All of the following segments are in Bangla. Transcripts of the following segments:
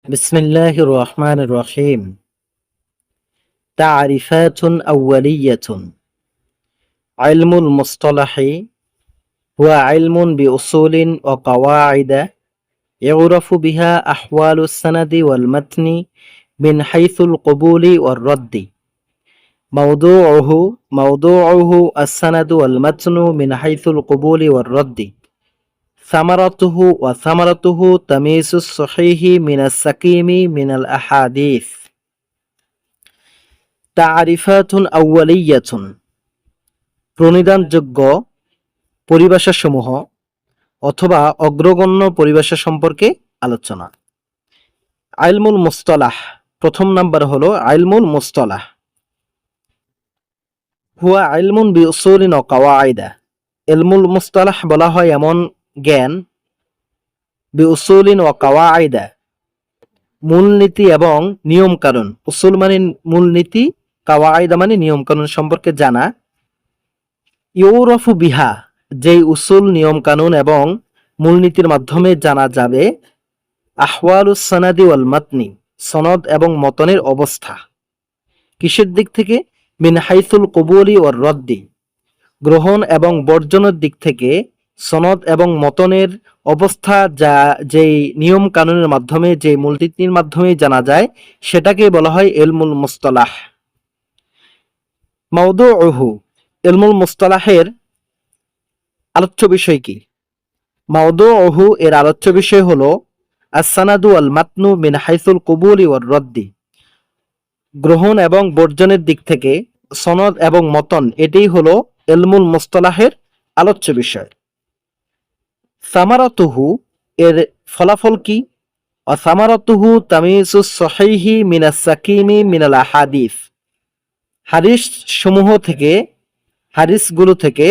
بسم الله الرحمن الرحيم. تعريفات أولية. علم المصطلح هو علم بأصول وقواعد يعرف بها أحوال السند والمتن من حيث القبول والرد. موضوعه السند والمتن من حيث القبول والرد. ثمرته تمييز الصحيح من السقيم من الأحاديث. তারিফাতুন আউয়ালিয়াতুন, প্রণিধানযোগ্য পরিভাষাসমূহ অথবা অগ্রগণ্য পরিভাষা সম্পর্কে আলোচনা। ইলমুল মুস্তালাহ, প্রথম নাম্বার হলো ইলমুল মুস্তালাহ। হুয়া ইলমুন বিউসুলিন ওয়া কাওয়াইদা। ইলমুল মুস্তালাহ বলা হয় এমন জ্ঞান, বিউসুলিন ওয়া কাওয়াইদা, মূলনীতি এবং নিয়ম কানুন। উসুল মানে মূলনীতি, কাওয়াইদা মানে নিয়ম কানুন সম্পর্কে জানা। ইউরাফু বিহা, যেই উসুল নিয়ম কানুন এবং মূলনীতির মাধ্যমে জানা যাবে আহওয়ালুস সানাদি ওয়াল মাতনি, সনদ এবং মতনের অবস্থা। কিসের দিক থেকে? মিন হাইসুল কবুলি ওয়ার রদ্দি, গ্রহণ এবং বর্জনের দিক থেকে সনদ এবং মতনের অবস্থা, যা যেই নিয়ম কানুনের মাধ্যমে, যে মূলনীতির মাধ্যমে জানা যায়, সেটাকে বলা হয় ইলমুল মুস্তালাহ। মাওদুউহু, ইলমুল মুস্তালাহের আলোচ্য বিষয় কি? মাওদুউহু, এর আলোচ্য বিষয় হলো আস-সানাদু ওয়াল মাতনু মিন হাইসুল কবুলি ওয়ার রদ্দি, গ্রহণ এবং বর্জনের দিক থেকে সনদ এবং মতন, এটাই হলো ইলমুল মুস্তালাহের আলোচ্য বিষয়। সামারাতুহু, এর ফলাফল কি? সামারাতুহু তামিসুস সহিহি মিনাস সাকিমি মিনাল আহাদিস, হাদিসগুলো থেকে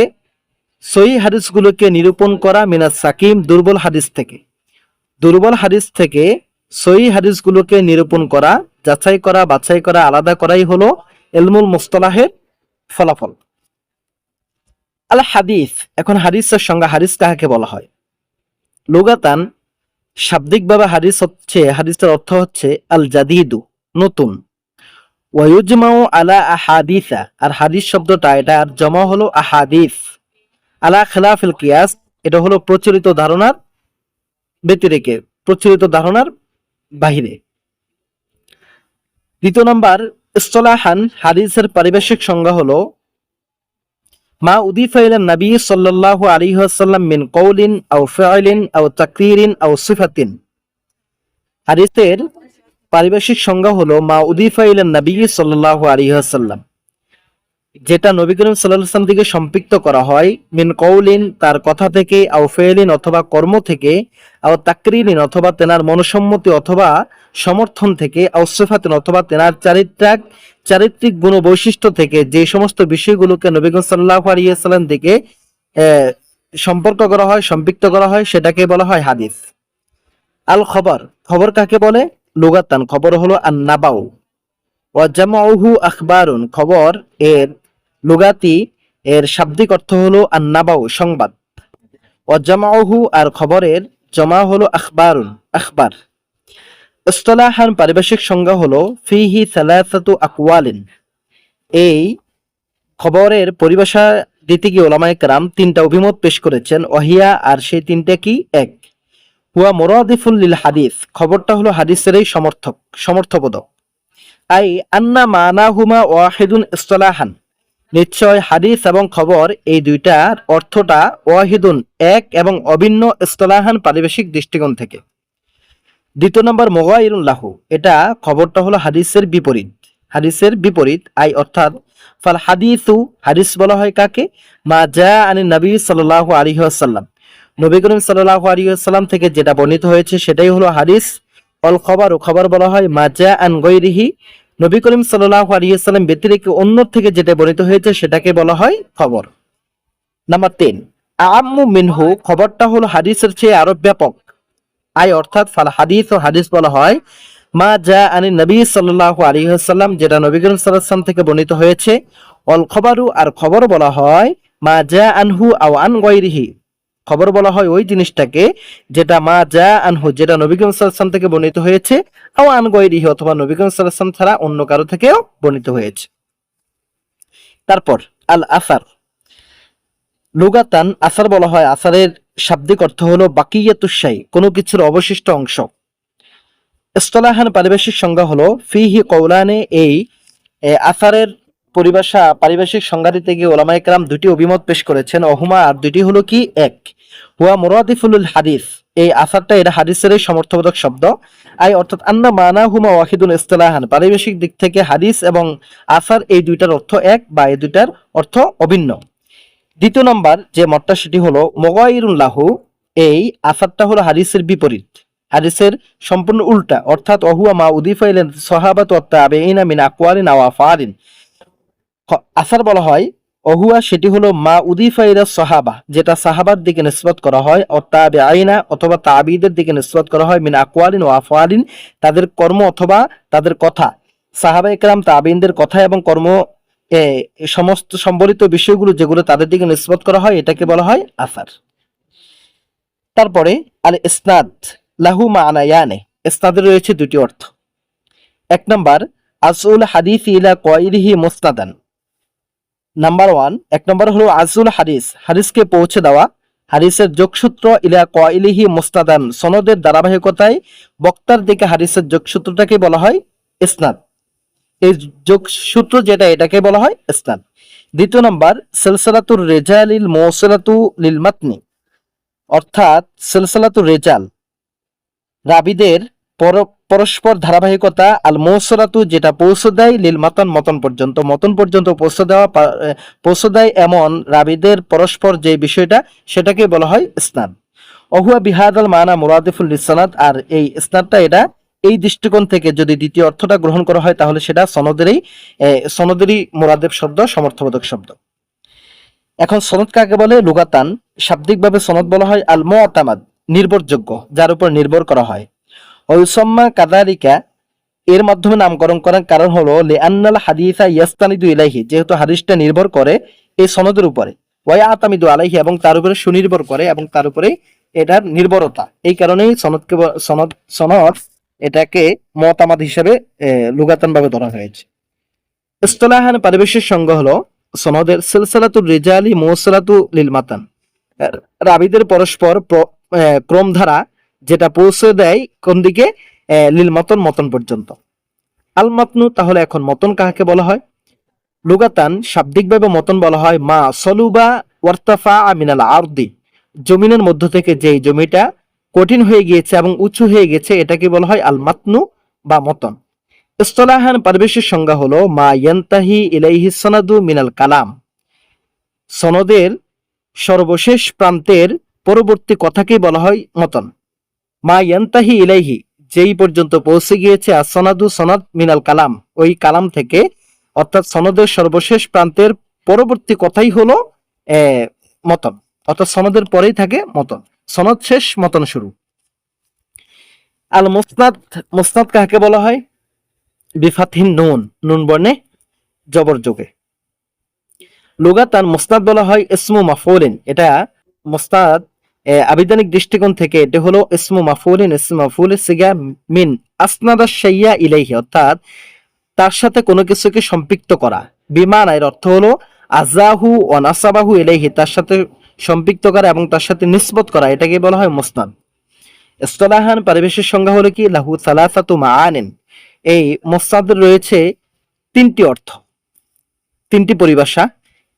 সহিহ হাদিসগুলোকে নিরূপণ করা, মিনাস সাকিম, দুর্বল হাদিস থেকে সহিহ হাদিসগুলোকে নিরূপণ করা, যাচাই করা, বাছাই করা, আলাদা করাই হলো ইলমুল মুস্তালাহের ফলাফল। আল হাদিস, এখন হাদিসের সংজ্ঞা। হাদিস কাকে বলা হয়? লুগাতান, শাব্দিকভাবে হাদিসের অর্থ হচ্ছে আল জাদিদু, নতুন। ওয়ায়ুজমাউ আলা আহাদিসা, আর হাদিস শব্দটা এটার জমা হলো আহাদিস। আলা খিলাফিল কিয়াস, এটা হলো প্রচলিত ধারণার ব্যতিরেকে, প্রচলিত ধারণার বাহিরে। দ্বিতীয় নাম্বার, ইসতিলাহান, হাদিসের পারিভাষিক সংজ্ঞা হলো মা উদিফা ইলা নবী সাল্লাল্লাহু আলাইহি ওয়াসাল্লাম মিন কওলিন আও ফি'লিন আও তাকরিরিন আও সিফাতিন। হাদিসের পারিভাষিক সংজ্ঞা হলো মা উদিফা ইলা নবী সাল্লাল্লাহু আলাইহি ওয়াসাল্লাম, যেটা নবী করিম সাল্লাল্লাহু আলাইহি ওয়াসাল্লাম থেকে সম্পৃক্ত করা হয়, মিন কওলিন, তার কথা থেকে, আও ফি'লিন, অথবা কর্ম থেকে, আও তাকরিরিন, অথবা তেনার মনসম্মতি অথবা সমর্থন থেকে, আও সিফাতিন, অথবা তেনার চারিত্রিক গুণ বৈশিষ্ট্য থেকে, যে সমস্ত বিষয়গুলোকে নবী করিম সাল্লাল্লাহু আলাইহি ওয়াসাল্লাম থেকে সম্পর্ক করা হয়, সম্পৃক্ত করা হয়, সেটাকে বলা হয় হাদিস। আল খবর, খবর কাকে বলে? লুগাতান, খবর হলো আন-নাবাউ। ওয়া জামাউহু আখবারুন, খবর এর লুগাতি, এর শাব্দিক অর্থ হলো আন-নাবাউ, সংবাদ। ওয়া জামাউহু, আর খবরের জমা হলো আখবারুন, আখবার। ইসতিলাহান, পারিভাষিক সংজ্ঞা হলো ফিহি সালাসাতু আকওয়ালিন, এই খবরের পরিভাষা দিতে গিয়ে উলামায়ে কেরাম তিনটা অভিমত পেশ করেছেন। ওয়াহিয়া, আর সেই তিনটা কি? এক, হুয়া মুরাদিফুল লিল হাদিস, খবরটা হলো হাদিসেরই সমর্থবোধক। আই আন্না মানাহুমা ওয়াহিদুন ইসতিলাহান, নিশ্চয় হাদিস এবং খবর এই দুইটার অর্থটা ওয়াহিদুন, এক এবং অভিন্ন, ইসতিলাহান, পারিভাষিক দৃষ্টিকোণ থেকে। দ্বিতীয় নম্বর, মুগায়িরুন লাহু, এটা খবরটা হলো হাদিসের বিপরীত। আই অর্থাৎ ফাল হাদিসু, হাদিস বলা হয় কাকে? মা জা আনি নবী সাল্লাল্লাহু আলাইহি ওয়াসাল্লাম, নবী করিম সাল্লাল্লাহু আলাইহি ওয়াসাল্লাম থেকে যেটা বর্ণিত হয়েছে সেটাই হলো হাদিস। অল খবর, খবর বলা হয় মা জা আন গায়রিহি, নবী করিম সাল্লাল্লাহু আলাইহি ওয়াসাল্লাম ব্যতিরেকে অন্য থেকে যেটা বর্ণিত হয়েছে সেটাকে বলা হয় খবর। নাম্বার 3, আম্মু মিনহু, খবরটা হলো হাদিসের চেয়ে আরো ব্যাপক। আই অর্থাৎ ফাল হাদিস, ও হাদিস বলা হয় মা জা আনি নবী সাল্লাল্লাহু আলাইহি ওয়াসাল্লাম, যেটা নবী করিম সাল্লাল্লাহু আলাইহি ওয়াসাল্লাম থেকে বর্ণিত হয়েছে। অল খবরু, আর খবর বলা হয় মা জা আনহু আও আন গায়রিহি, খবর বলা হয় ওই জিনিসটাকে যেটা মা যা আনহু, যেটা নবী করিম সাল্লাল্লাহু আলাইহি ওয়াসাল্লাম থেকে বর্ণিত হয়েছে, আও আন গায়রিহি, অথবা নবী করিম সাল্লাল্লাহু আলাইহি ওয়াসাল্লাম ছাড়া অন্য কারো থেকেও বর্ণিত হয়েছে। তারপর আল আসার, লুগাতান আসার বলা হয়, আসারের শাব্দিক অর্থ হলো বাকিয়াতুশ শাই, কোনো কিছুর অবশিষ্ট অংশ। ইসতিলাহান পারিভাষিক সংজ্ঞা হলো ফিহি কওলানে, এই আসারের পরিভাষা পারিভাষিক সংজ্ঞা দিতে গিয়ে ওলামায়ে কেরাম দুটি অভিমত পেশ করেছেন। অহুমা, আর দুটি হলো কি, এক হুয়া মুরাদিফুল হাদিস, এই আসারটা এটা হাদিসেরই সমর্থবোধক শব্দ। আই অর্থাৎ আন্না মানা হুমা ওয়াহিদুন ইসতিলাহান, পারিভাষিক দিক থেকে হাদিস এবং আসার এই দুইটার অর্থ এক বা এই দুইটার অর্থ অভিন্ন। দ্বিতীয় নম্বর যে মতটা সেটি হলো মুগায়িরুন লাহু, এই আসারটা হলো হাদিসের বিপরীত, হাদিসের সম্পূর্ণ উল্টা, অর্থাৎ ওহুয়া মা উদিফা ইলাল সাহাবাত ওয়াত তাবিঈনা মিন আকওয়ালিন আও আফআলিন। আসার বলা হয় ওহুয়া, সেটি হলো মা উদিফা ইলাস সাহাবা, যেটা সাহাবার দিকে নিসবত করা হয়, ও তাবিঈনা অথবা তাবিঈদের দিকে নিসবত করা হয়, মিন আকওয়ালিন ওয়া আফআলিন, তাদের কর্ম অথবা তাদের কথা, সাহাবা ইকরাম তাবিঈনদের কথা এবং কর্ম এ সমস্ত সম্বলিত বিষয়গুলো যেগুলো তাদের দিকে নিসবত করা হয়, এটাকে বলা হয় আসার। তারপরে আল ইসনাদ লাহু মানায়ানে, ইসনাদের রয়েছে দুটি অর্থ। এক নাম্বার আসউল হাদিস ইলা কয়রিহি মুসনাদান, নাম্বার ওয়ান, এক নম্বর হলো আসউল হাদিস, হাদিসকে পৌঁছে দেওয়া, হাদিসের যোগসূত্র, ইলা কয়লিহি মুসনাদান, সনদের ধারাবাহিকতায় বক্তার দিকে হাদিসের যোগসূত্রটাকে বলা হয় ইসনাদ, এই যোগসূত্র যেটা এটাকে বলা হয় ইসনাদ। দ্বিতীয় নম্বর সিলসিলাতুর রিজালিল মুওসিলাতু লিল মাতনি, অর্থাৎ সিলসিলাতুর রিজাল, রাবীদের পরস্পর ধারাবাহিকতা, আল মৌসুলাতু, যেটা পৌঁছে দেয়, লিল মাতন, মতন পর্যন্ত, মতন পর্যন্ত পৌঁছে দেওয়া, পৌঁছে দেয় এমন রাবীদের পরস্পর যে বিষয়টা, সেটাকে বলা হয় ইসনাদ। অহুয়া বিহাদাল মানা মুরাদিফুল ইসনাদ, আর এই ইসনাদটা এটা এই দৃষ্টিকোণ থেকে যদি দ্বিতীয় অর্থটা গ্রহণ করা হয় তাহলে সেটা সনদেরই মুরাদেব শব্দ, সমর্থবোধক শব্দ। এখন সনদ কাকে বলে? লুগাতান, শাব্দিকভাবে সনদ বলা হয় আল মুতামাদ, নির্ভরযোগ্য, যার উপর নির্ভর করা হয়। ওয়ুসাম্মা কাযালিকা, এর মাধ্যমে নামকরণ করার কারণ হলো লিআন্নাল হাদিসা ইয়াস্তানিদু ইলাইহি, যেহেতু হাদিসটা নির্ভর করে এই সনদের উপরে, ওয়া আতামিদু আলাইহি, এবং তার উপরে সুনির্ভর করে, এবং তার উপরে এটার নির্ভরতা, এই কারণেই সনদ এটাকে মুতামাদ হিসেবে লুগাতান ভাবে ধরা হয়েছে। ইসতিলাহান পারিভাষিক সংজ্ঞা হলো সনদের সিলসিলাতুর রিজালি মুওসিলাতু লিল মাতান, রাবীদের পরস্পর ক্রমধারা, যেটা পৌঁছে দেয় কোন দিকে? লিল মতন, মতন পর্যন্ত। আল মাতনু, তাহলে এখন মতন কাকে বলা হয়? লুগাতান শাব্দিকভাবে মতন বলা হয় মা সলুবা ওয়ারতাফা মিনাল আরদি, জমিনের মধ্য থেকে যেই জমিটা কঠিন হয়ে গিয়েছে এবং উঁচু হয়ে গেছে, এটাকে বলা হয় আল মাতনু বা মতন। ইসতিলাহান পারিভাষিক সংজ্ঞা হলো মা ইয়ান্তাহি ইলাইহি সনাদু মিনাল কালাম, সনদের সর্বশেষ প্রান্তের পরবর্তী কথাকেই বলা হয় মতন। মা ইয়ান্তাহি ইলাইহি, যেই পর্যন্ত পৌঁছে গিয়েছে, আসনাদু, সনদ, মিনাল কালাম, ওই কালাম থেকে, অর্থাৎ সনদের সর্বশেষ প্রান্তের পরবর্তী কথাই হলো মতন, অর্থাৎ সনদের পরেই থাকে মতন, সনদ শেষ মতন শুরু। আল মুসনাদ, মুসনাদ কাকে বলা হয়? বিফাতহিন নুন, নুন বর্ণে জবর যোগে। লুগাতান মুসনাদ বলা হয় ইসমু মাফউলিন, এটা মুসনাদ আবিধানিক দৃষ্টিকোণ থেকে এটা হলো ইসমু মাফউলিন, ইসমু মাফউলের সিগা মিন আসনাদা শাইয়া ইলাইহি, অর্থাৎ তার সাথে কোনো কিছুকে সম্পৃক্ত করা। বিমানা, এর অর্থ হলো আজাহু ওয়া নাসাবাহু ইলাইহি, তার সাথে সম্পৃক্ত করা এবং তার সাথে নিসবত করা, এটাকে বলা হয় মুসনাদ। ইসতিলাহান পারিভাষিক সংজ্ঞা হলো কি? লাহু সালাসাতু মাআনিন, এই মুসনাদের রয়েছে তিনটি অর্থ, তিনটি পরিভাষা।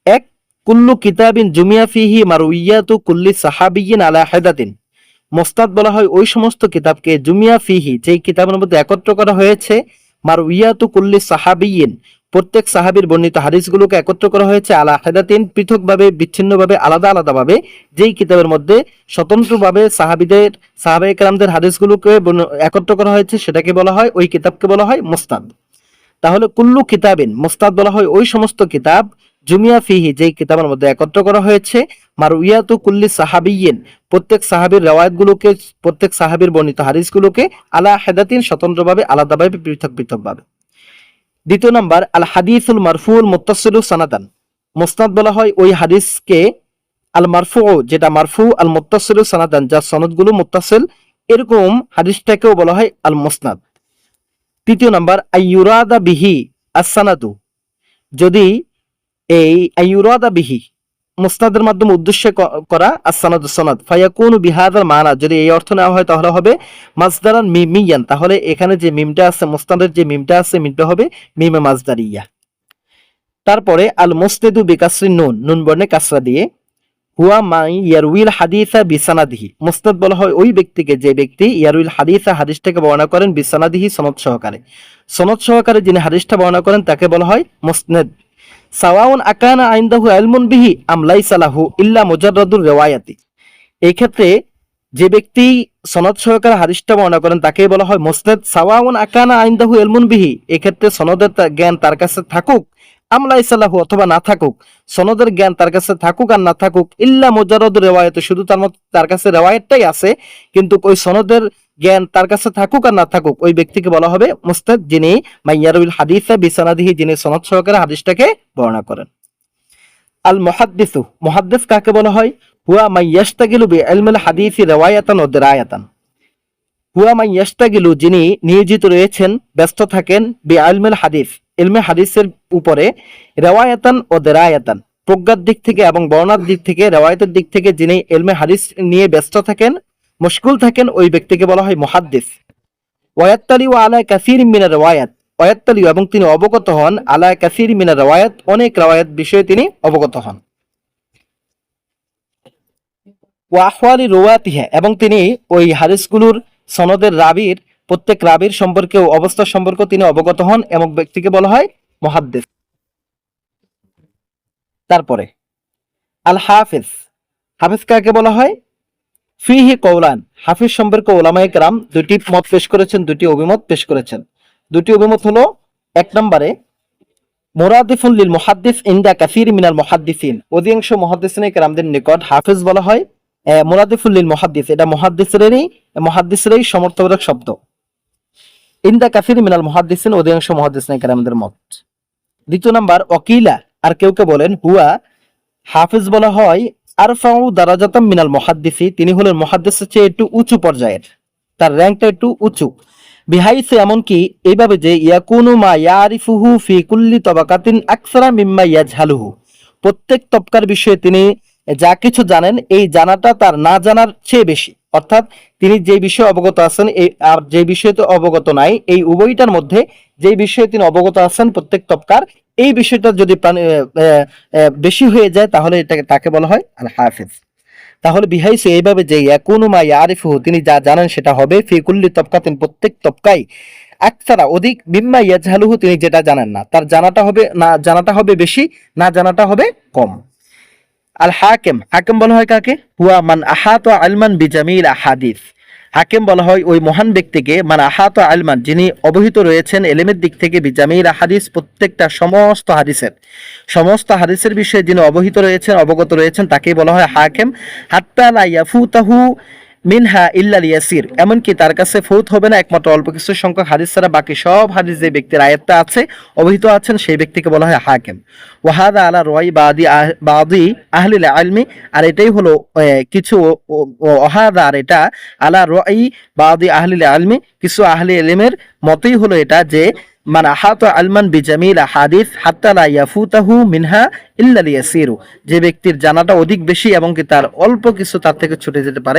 এক, কুল্লু কিতাবিন জুমিয়া ফিহি মারউইয়াতু কুল্লি সাহাবিয়িন আলা হাদাতিন, মুসনাদ বলা হয় ওই সমস্ত কিতাবকে, জুমিয়া ফিহি, যেই কিতাবের মধ্যে একত্র করা হয়েছে, মারউইয়াতু কুল্লি সাহাবিয়িন, প্রত্যেক সাহাবীর বর্ণিত হাদিসগুলোকে একত্র করা হয়েছে, আলা হাদাতিন, পৃথকভাবে, বিচ্ছিন্নভাবে, আলাদা আলাদাভাবে, যেই কিতাবের মধ্যে স্বতন্ত্রভাবে সাহাবায়ে কেরামদের হাদিসগুলোকে একত্র করা হয়েছে, সেটাকে বলা হয়, ওই কিতাবকে বলা হয় মুসনাদ। তাহলে কুল্লু কিতাবিন, মুসনাদ বলা হয় ওই সমস্ত কিতাব, জুমিয়া ফিহি, যেই কিতাবের মধ্যে একত্র করা হয়েছে, মারউইয়াতু কুল্লি সাহাবিয়িন, প্রত্যেক সাহাবীর রওয়ায়াতগুলোকে, প্রত্যেক সাহাবীর বর্ণিত হাদিসগুলোকে, আলা হাদাতিন, স্বতন্ত্রভাবে, আলাদাভাবে, পৃথকভাবে। দ্বিতীয় নাম্বার আল হাদিসুল মারফুল মুত্তাসিলু সানাদান, মুসনাদ বলা হয় ওই হাদিসকে আল মারফু, যেটা মারফু, আল মুত্তাসিল সানাদান, যার সনদগুলো মুত্তাসিল, এরকম হাদিসটাকেও বলা হয় আল মুসনাদ। তৃতীয় নাম্বার আইয়ুরাদা বিহি আসসানাদু, যদি এই আইয়ুরাদা বিহি মুসনাদের মাধ্যমে উদ্দেশ্য করা আসসানাদু সনদ, ফায়াকুনু বিহাদাল মানা, যদি এই অর্থ নেওয়া হয় তাহলে হবে মাজদারান মিমিয়ান, তাহলে এখানে যে মিমটা আছে, মুসনাদের যে মিমটা আছে, মিমটা হবে মিমে মাজদারিয়া। তারপরে আল মুসনেদু বিকাসরি নুন, নুন বর্ণে কাসরা দিয়ে, হুয়া মাই ইয়ারউইল হাদিসা বিসানাদিহি, মুসনাদ বলা হয় ওই ব্যক্তিকে যে ব্যক্তি ইয়ারউইল হাদিসা, হাদিসটাকে বর্ণনা করেন, বিসানাদিহি, সনদ সহকারে, সনদ সহকারে যিনি হাদিসটা বর্ণনা করেন তাকে বলা হয় মুসনাদ। সাওয়াউন আকানা আইনদাহু ইলমুন বিহি আম লাইসা লাহু ইল্লা মুজাররাদুর রিওয়ায়াতি, এই ক্ষেত্রে যে ব্যক্তি সনদ সহকারে হাদিসটা বর্ণনা করেন তাকে বলা হয় মুসনাদ। সাওয়াউন আকানা আইনদাহু ইলমুন বিহি, এই ক্ষেত্রে সনদের জ্ঞান তার কাছে থাকুক, আম লাইসা লাহু, অথবা না থাকুক, সনদের জ্ঞান তার কাছে থাকুক আর না থাকুক, ইল্লা মুজাররাদুর রিওয়ায়াতি, শুধু তার কাছে রিওয়ায়াতটাই আছে, কিন্তু ওই সনদের জ্ঞান তার কাছে থাকুক আর না থাকুক, ওই ব্যক্তিকে বলা হবে মুসনাদ, যিনি মাইয়ারুল হাদিসা বিসানাদিহি, যিনি সনদ সহকারে হাদিসটাকে বর্ণনা করেন। আল মুহাদ্দিসু, মুহাদ্দিস কাকে বলা হয়? হুয়া মান ইয়াশতাগিলু বিইলমিল হাদিসি রিওয়ায়াতান ওয়া দিরায়াতান, হুয়া মান ইয়াশতাগিলু, যিনি নিয়োজিত রয়েছেন, ব্যস্ত থাকেন, বিইলমিল হাদিস, ইলমে হাদিসের উপরে, রিওয়ায়াতান ও দিরায়াতান, প্রজ্ঞার দিক থেকে এবং বর্ণনার দিক থেকে, রিওয়ায়াতের দিক থেকে যিনি ইলমে হাদিস নিয়ে ব্যস্ত থাকেন, মুশগুল থাকেন, ওই ব্যক্তিকে বলা হয় মুহাদ্দিস। ওয়ায়াত্তালিউ আলা কাসীরিন মিনার রিওয়ায়াত, ওয়ায়াত্তালিউ, এবং তিনি অবগত হন, আলা কাসীরিন মিনার রিওয়ায়াত, অনেক রিওয়ায়াত বিষয়ে তিনি অবগত হন। ওয়া আহওয়ালি রুওয়াতিহা, এবং তিনি ওই হাদিসগুলোর সনদের রাবীর, প্রত্যেক রাবীর সম্পর্কে, অবস্থা সম্পর্কে তিনি অবগত হন, এবং ব্যক্তিকে বলা হয় মুহাদ্দিস। তারপরে আল হাফিজ, হাফিজ কাকে বলা হয়? ফিহি কওলান, হাফিজ সম্পর্কে উলামায়ে কেরাম দুটি মত পেশ করেছেন, দুটি অভিমত পেশ করেছেন। দুটি অভিমত হলো, এক নম্বরে মুরাদিফুন লিল মুহাদ্দিস ইনদা কাসীর মিনাল মুহাদ্দিসিন, অধিকাংশ মুহাদ্দিসিনে কেরামদের নিকট হাফিজ বলা হয় মুরাদিফুল লিল মুহাদ্দিস, এটা মুহাদ্দিসেরই সমর্থবোধক শব্দ। ইনদা কাসীর মিনাল মুহাদ্দিসিন, অধিকাংশ মুহাদ্দিসিনে কেরামদের মত। দ্বিতীয় নাম্বার ওয়াকিলা, আর কেউ কেউ বলেন হুয়া, হাফিজ বলা হয় আরফাউ দারাজাতাম মিনাল মুহাদ্দিসি, তিনি হলেন মুহাদ্দিসের চেয়ে একটু উঁচু পর্যায়ের, তার র্যাঙ্কটা একটু উঁচু। বিহাইসে, এমনকি এইভাবে যে ইয়াকুনু মা ইয়ারিফুহু ফি কুল্লি তাবাকাতিন আকসারা মিম্মা ইয়াজহালুহু, প্রত্যেক তবকার বিষয়ে তিনি যা কিছু জানেন, এই জানাটা তার না জানার চেয়ে বেশি, অর্থাৎ তিনি যে বিষয়ে অবগত আছেন আর যে বিষয়তে অবগত নাই, এই উভয়টার মধ্যে যে বিষয়ে তিনি অবগত আছেন প্রত্যেক তবকার, এই বিষয়টা যদি বেশি হয়ে যায় তাহলে তাকে বলা হয় আল হাফিজ। তাহলে বিহাইসে, এইভাবে যে ইয়াকুনু মা ইয়ারিফুহু, তিনি যা জানেন সেটা হবে, ফি কুল্লি তবকাতিন, প্রত্যেক তবকায়, আকসারা, অধিক, মিম্মা ইয়াজহালুহু, তিনি যেটা জানেন না, তার জানাটা হবে বেশি, না জানাটা হবে কম। আল হাকিম, হাকিম বলা হয় কাকে? হুয়া মান আহাতা ইলমান বিজামিল আহাদিস, হাকিম বলা হয় ওই মহান ব্যক্তিকে, মান আহাতা ইলমান, যিনি অবহিত রয়েছেন ইলমের দিক থেকে, বিজামিল আহাদিস, প্রত্যেকটা সমস্ত হাদিসের বিষয়ে যিনি অবগত রয়েছেন, তাকেই বলা হয় হাকিম। হাত্তা লা ইয়াফুতাহু মিনহা ইল্লাল ইয়াসির, এমনকি তার কাছে ফৌত হবে না একমাত্র অল্প কিছু সংখ্যক হাদিস ছাড়া বাকি সব হাদিস যে ব্যক্তির আয়াত্তা আছে, অবহিত আছেন, সেই ব্যক্তিকে বলা হয় হাকিম। ওয়াহাদা আলা রাই বাদি আহলিল ইলমি, আর এটাই হলো কিছু, ওয়াহাদা, আর এটা আলা রাই বাদি আহলিল ইলমি, কিছু আহলি ইলমের মতই হলো এটা, যে মান আহাতা আলমান বিজামিল আহাদিস হাত্তা লা ইয়াফুতাহু মিনহা ইল্লাল ইয়াসিরু, যে ব্যক্তির জানাটা অধিক বেশি এবং কি তার অল্প কিছু তার থেকে ছুটে যেতে পারে,